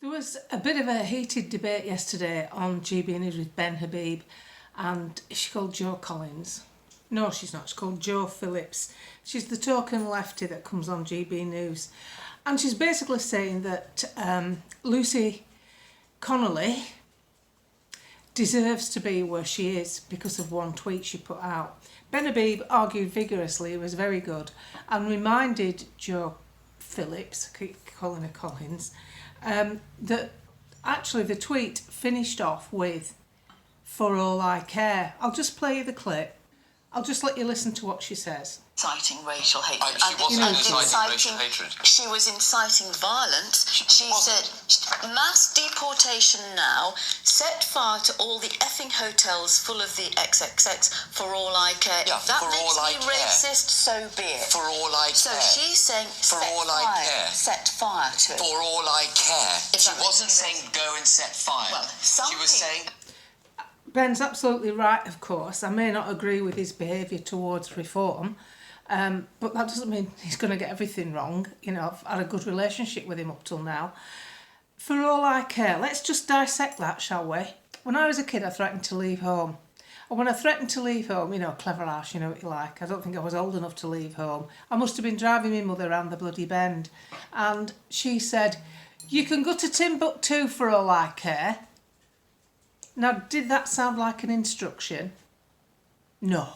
There was a bit of a heated debate yesterday on GB News with Ben Habib, and she's called Jo Collins. No, she's not. She's called Jo Phillips. She's the token lefty that comes on GB News. And she's basically saying that Lucy Connolly deserves to be where she is because of one tweet she put out. Ben Habib argued vigorously, it was very good, and reminded Jo Phillips, I keep calling her Collins, that actually the tweet finished off with "For all I care." I'll just play you the clip. I'll just let you listen to what she says. Inciting racial hatred. She wasn't inciting racial hatred. She was inciting violence. She said, mass deportation now, set fire to all the effing hotels full of the XXX, for all I care. Yeah, if that for makes all I me care. racist, so be it. For all I care. So she's saying, for all I care. Set fire to it. For all I care. If She that wasn't makes me saying go and set fire. Well, she was saying... Ben's absolutely right, of course. I may not agree with his behaviour towards reform, but that doesn't mean he's going to get everything wrong. You know, I've had a good relationship with him up till now. For all I care, let's just dissect that, shall we? When I was a kid, I threatened to leave home. And when I threatened to leave home, you know, clever ass, you know what you like. I don't think I was old enough to leave home. I must have been driving my mother around the bloody bend. And she said, "You can go to Timbuktu for all I care." Now, did that sound like an instruction? No.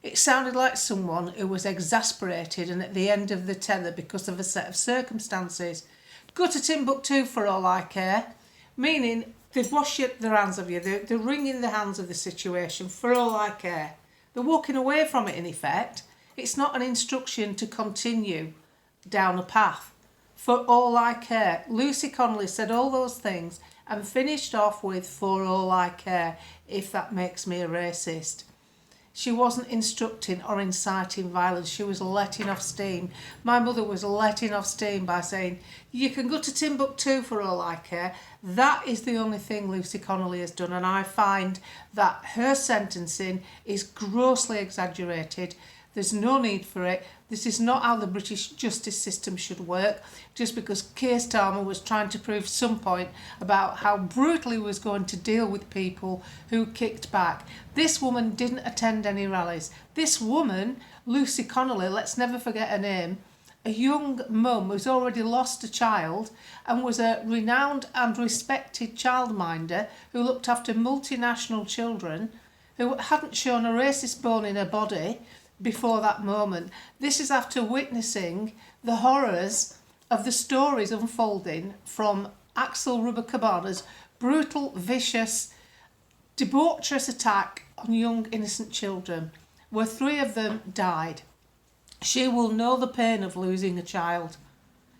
It sounded like someone who was exasperated and at the end of the tether because of a set of circumstances. Go to Timbuktu for all I care. Meaning, they've washed their hands of you. They're wringing the hands of the situation for all I care. They're walking away from it, in effect. It's not an instruction to continue down a path. For all I care. Lucy Connolly said all those things and finished off with "for all I care," if that makes me a racist. She wasn't instructing or inciting violence. She was letting off steam. My mother was letting off steam by saying, "You can go to Timbuktu for all I care." That is the only thing Lucy Connolly has done, and I find that her sentencing is grossly exaggerated. There's no need for it. This is not how the British justice system should work. Just because Keir Starmer was trying to prove some point about how brutally he was going to deal with people who kicked back. This woman didn't attend any rallies. This woman, Lucy Connolly, let's never forget her name, a young mum who's already lost a child and was a renowned and respected childminder who looked after multinational children, who hadn't shown a racist bone in her body before that moment. This is after witnessing the horrors of the stories unfolding from Axel Rubber-Cabana's brutal, vicious, debaucherous attack on young innocent children, where 3 of them died. She will know the pain of losing a child.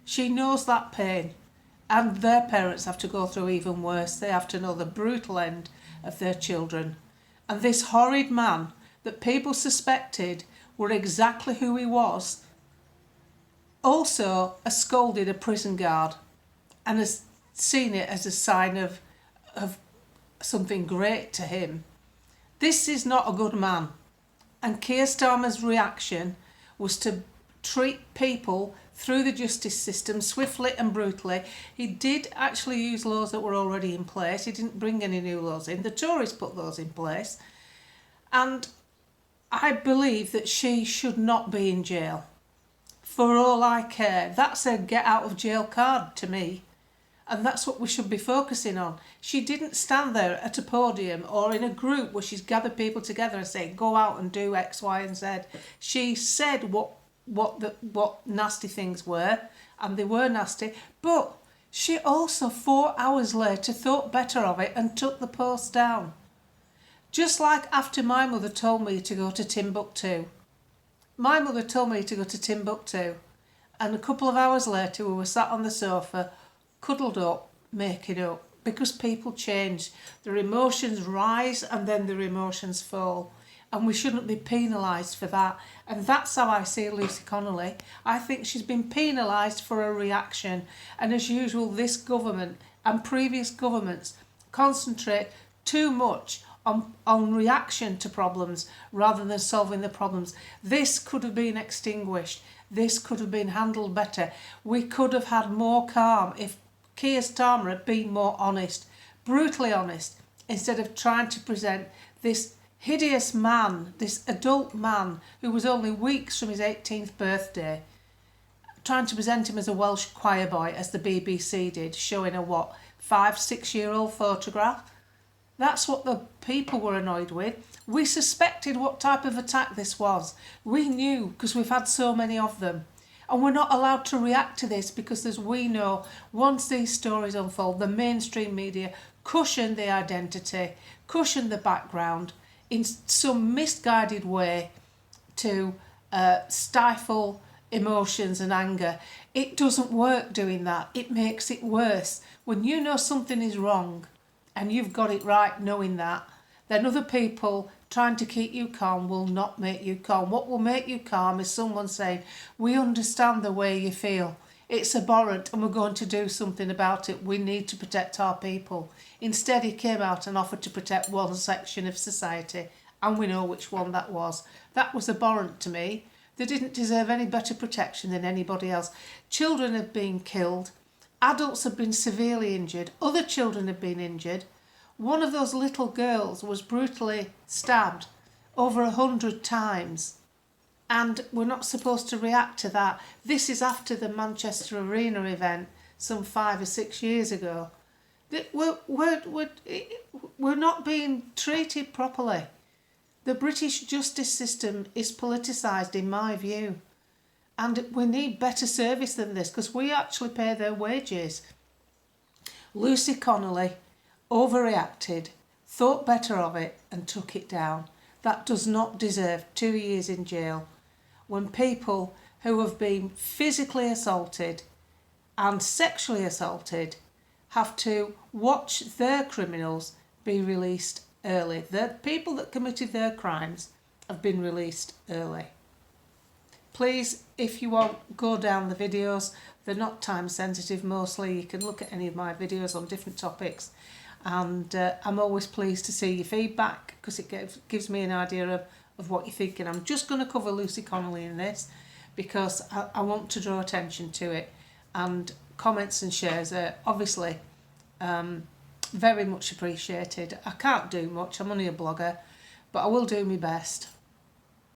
She knows that pain, and their parents have to go through even worse. They have to know the brutal end of their children. And this horrid man that people suspected were exactly who he was, also has scolded a prison guard and has seen it as a sign of something great to him. This is not a good man. And Keir Starmer's reaction was to treat people through the justice system swiftly and brutally. He did actually use laws that were already in place. He didn't bring any new laws in. The Tories put those in place. And I believe that she should not be in jail. For all I care. That's a get out of jail card to me. And that's what we should be focusing on. She didn't stand there at a podium or in a group where she's gathered people together and say, go out and do X, Y, and Z. She said what nasty things were, and they were nasty. But she also 4 hours later thought better of it and took the post down. Just like after my mother told me to go to Timbuktu. My mother told me to go to Timbuktu, and a couple of hours later we were sat on the sofa, cuddled up, making up, because people change. Their emotions rise and then their emotions fall, and we shouldn't be penalised for that. And that's how I see Lucy Connolly. I think she's been penalised for a reaction, and as usual this government and previous governments concentrate too much on reaction to problems rather than solving the problems. This could have been extinguished. This could have been handled better. We could have had more calm if Keir Starmer had been more honest, brutally honest, instead of trying to present this hideous man, this adult man who was only weeks from his 18th birthday, trying to present him as a Welsh choir boy, as the BBC did, showing a 5-6-year-old photograph. That's what the people were annoyed with. We suspected what type of attack this was. We knew, because we've had so many of them. And we're not allowed to react to this because, as we know, once these stories unfold, the mainstream media cushion the identity, cushion the background in some misguided way to stifle emotions and anger. It doesn't work doing that. It makes it worse. When you know something is wrong and you've got it right knowing that, then other people trying to keep you calm will not make you calm. What will make you calm is someone saying, we understand the way you feel. It's abhorrent and we're going to do something about it. We need to protect our people. Instead, he came out and offered to protect one section of society, and we know which one that was. That was abhorrent to me. They didn't deserve any better protection than anybody else. Children have been killed. Adults have been severely injured. Other children have been injured. One of those little girls was brutally stabbed over 100 times. And we're not supposed to react to that. This is after the Manchester Arena event some 5 or 6 years ago. We're not being treated properly. The British justice system is politicised, in my view. And we need better service than this, because we actually pay their wages. Lucy Connolly overreacted, thought better of it and took it down. That does not deserve 2 years in jail. When people who have been physically assaulted and sexually assaulted have to watch their criminals be released early. The people that committed their crimes have been released early. Please, if you want, go down the videos. They're not time sensitive mostly. You can look at any of my videos on different topics. And I'm always pleased to see your feedback, because it gives me an idea of what you're thinking. I'm just going to cover Lucy Connolly in this because I want to draw attention to it. And comments and shares are obviously very much appreciated. I can't do much. I'm only a blogger, but I will do my best.